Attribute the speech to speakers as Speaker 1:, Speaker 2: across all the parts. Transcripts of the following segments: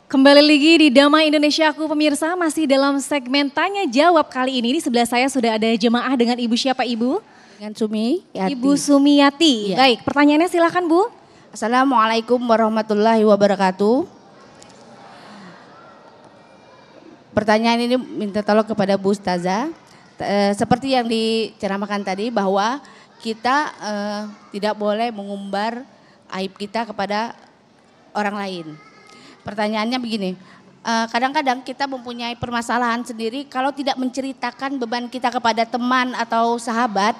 Speaker 1: Kembali lagi di Damai Indonesia Aku pemirsa, masih dalam segmen Tanya Jawab kali ini. Di sebelah saya sudah ada jemaah dengan Ibu siapa Ibu?
Speaker 2: Dengan Sumiyati.
Speaker 1: Ibu Sumiyati.
Speaker 2: Iya.
Speaker 1: Baik, pertanyaannya silakan Bu.
Speaker 2: Assalamualaikum warahmatullahi wabarakatuh. Pertanyaan ini minta tolong kepada Bu Ustazah. Seperti yang diceramahkan tadi bahwa kita tidak boleh mengumbar aib kita kepada orang lain. Pertanyaannya begini, kadang-kadang kita mempunyai permasalahan sendiri, kalau tidak menceritakan beban kita kepada teman atau sahabat,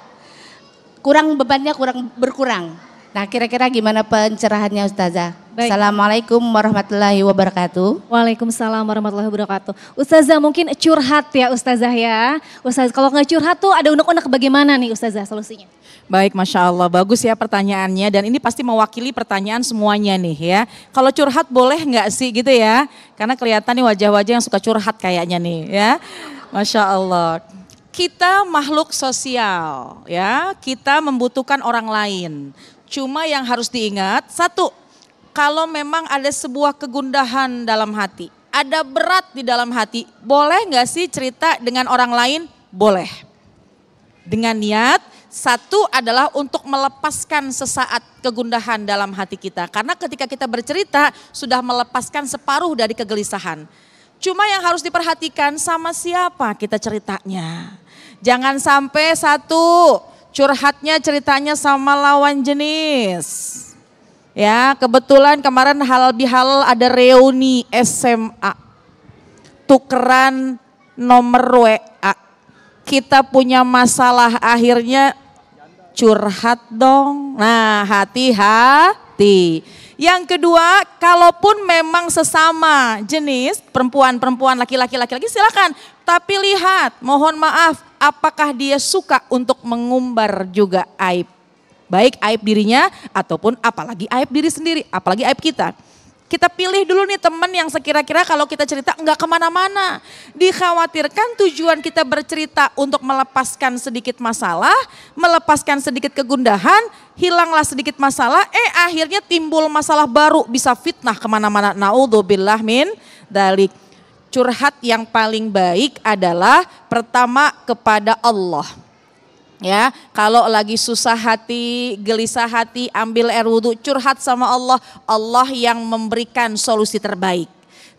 Speaker 2: bebannya kurang berkurang. Nah, kira-kira gimana pencerahannya Ustazah?
Speaker 1: Baik.
Speaker 2: Assalamualaikum warahmatullahi wabarakatuh.
Speaker 1: Waalaikumsalam warahmatullahi wabarakatuh. Ustazah mungkin curhat ya Ustazah ya. Ustazah kalau nggak curhat tuh ada unek-unek bagaimana nih Ustazah solusinya?
Speaker 3: Baik, Masya Allah, bagus ya pertanyaannya dan ini pasti mewakili pertanyaan semuanya nih ya. Kalau curhat boleh nggak sih gitu ya? Karena kelihatan nih wajah-wajah yang suka curhat kayaknya nih ya. Masya Allah. Kita makhluk sosial ya, kita membutuhkan orang lain. Cuma yang harus diingat, satu, kalau memang ada sebuah kegundahan dalam hati, ada berat di dalam hati, boleh nggak sih cerita dengan orang lain? Boleh. Dengan niat, satu adalah untuk melepaskan sesaat kegundahan dalam hati kita. Karena ketika kita bercerita, sudah melepaskan separuh dari kegelisahan. Cuma yang harus diperhatikan sama siapa kita ceritanya. Jangan sampai satu, curhatnya ceritanya sama lawan jenis. Ya, kebetulan kemarin halal bihalal ada reuni SMA. Tukeran nomor WA. Kita punya masalah akhirnya curhat dong. Nah, hati-hati. Yang kedua, kalaupun memang sesama jenis, perempuan-perempuan, laki-laki silakan. Tapi lihat, mohon maaf, apakah dia suka untuk mengumbar juga aib. Baik aib dirinya ataupun apalagi aib diri sendiri, apalagi aib kita. Kita pilih dulu nih teman yang sekira-kira kalau kita cerita enggak kemana-mana. Dikhawatirkan tujuan kita bercerita untuk melepaskan sedikit masalah, melepaskan sedikit kegundahan, hilanglah sedikit masalah, akhirnya timbul masalah baru, bisa fitnah kemana-mana. Naudzubillah min dzalik. Curhat yang paling baik adalah pertama kepada Allah. Ya, kalau lagi susah hati, gelisah hati, ambil air wudhu, curhat sama Allah. Allah yang memberikan solusi terbaik.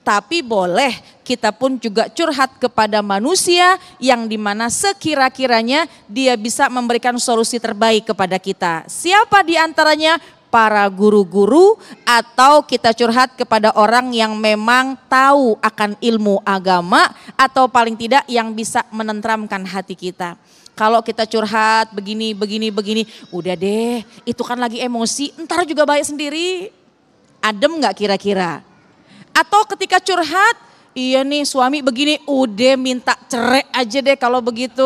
Speaker 3: Tapi boleh kita pun juga curhat kepada manusia yang dimana sekira-kiranya dia bisa memberikan solusi terbaik kepada kita. Siapa diantaranya? Para guru-guru atau kita curhat kepada orang yang memang tahu akan ilmu agama atau paling tidak yang bisa menenteramkan hati kita. Kalau kita curhat begini, udah deh itu kan lagi emosi, ntar juga baik sendiri. Adem gak kira-kira? Atau ketika curhat, iya nih suami begini, udah minta cerai aja deh kalau begitu.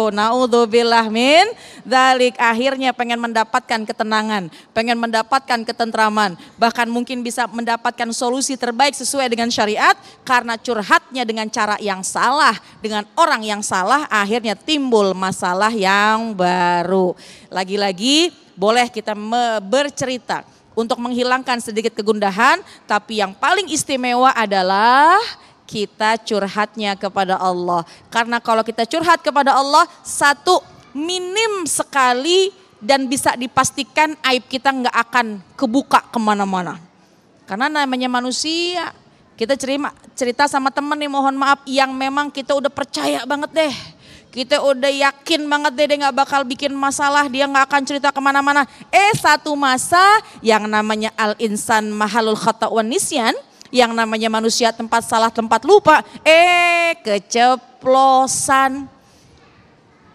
Speaker 3: Naudzubillah min dzalik. Akhirnya pengen mendapatkan ketenangan, pengen mendapatkan ketentraman. Bahkan mungkin bisa mendapatkan solusi terbaik sesuai dengan syariat. Karena curhatnya dengan cara yang salah, dengan orang yang salah, akhirnya timbul masalah yang baru. Lagi-lagi boleh kita bercerita untuk menghilangkan sedikit kegundahan. Tapi yang paling istimewa adalah kita curhatnya kepada Allah. Karena kalau kita curhat kepada Allah, satu, minim sekali dan bisa dipastikan aib kita nggak akan kebuka kemana-mana. Karena namanya manusia, kita cerita sama temen nih, mohon maaf, yang memang kita udah percaya banget deh. Kita udah yakin banget deh dia nggak bakal bikin masalah, dia nggak akan cerita kemana-mana. Satu masa yang namanya al-insan mahalul khata' wan nisyan, yang namanya manusia tempat salah tempat lupa, keceplosan,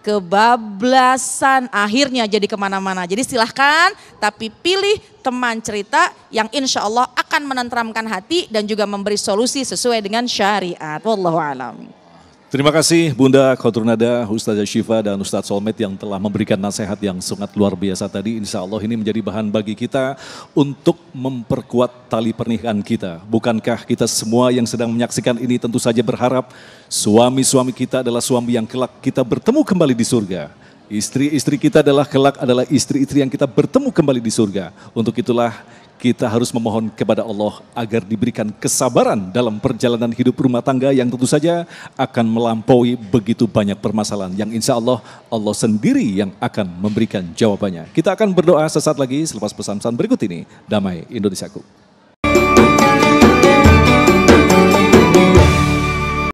Speaker 3: kebablasan, akhirnya jadi kemana-mana. Jadi silahkan, tapi pilih teman cerita yang insya Allah akan menenteramkan hati dan juga memberi solusi sesuai dengan syariat. Wallahu a'lam.
Speaker 4: Terima kasih Bunda Khairunada, Ustazah Syifa dan Ustadz Solmed yang telah memberikan nasihat yang sangat luar biasa tadi. Insya Allah ini menjadi bahan bagi kita untuk memperkuat tali pernikahan kita. Bukankah kita semua yang sedang menyaksikan ini tentu saja berharap suami-suami kita adalah suami yang kelak kita bertemu kembali di surga. Istri-istri kita adalah kelak adalah istri-istri yang kita bertemu kembali di surga. Untuk itulah kita harus memohon kepada Allah agar diberikan kesabaran dalam perjalanan hidup rumah tangga yang tentu saja akan melampaui begitu banyak permasalahan yang insya Allah Allah sendiri yang akan memberikan jawabannya. Kita akan berdoa sesaat lagi selepas pesan-pesan berikut ini. Damai Indonesiaku.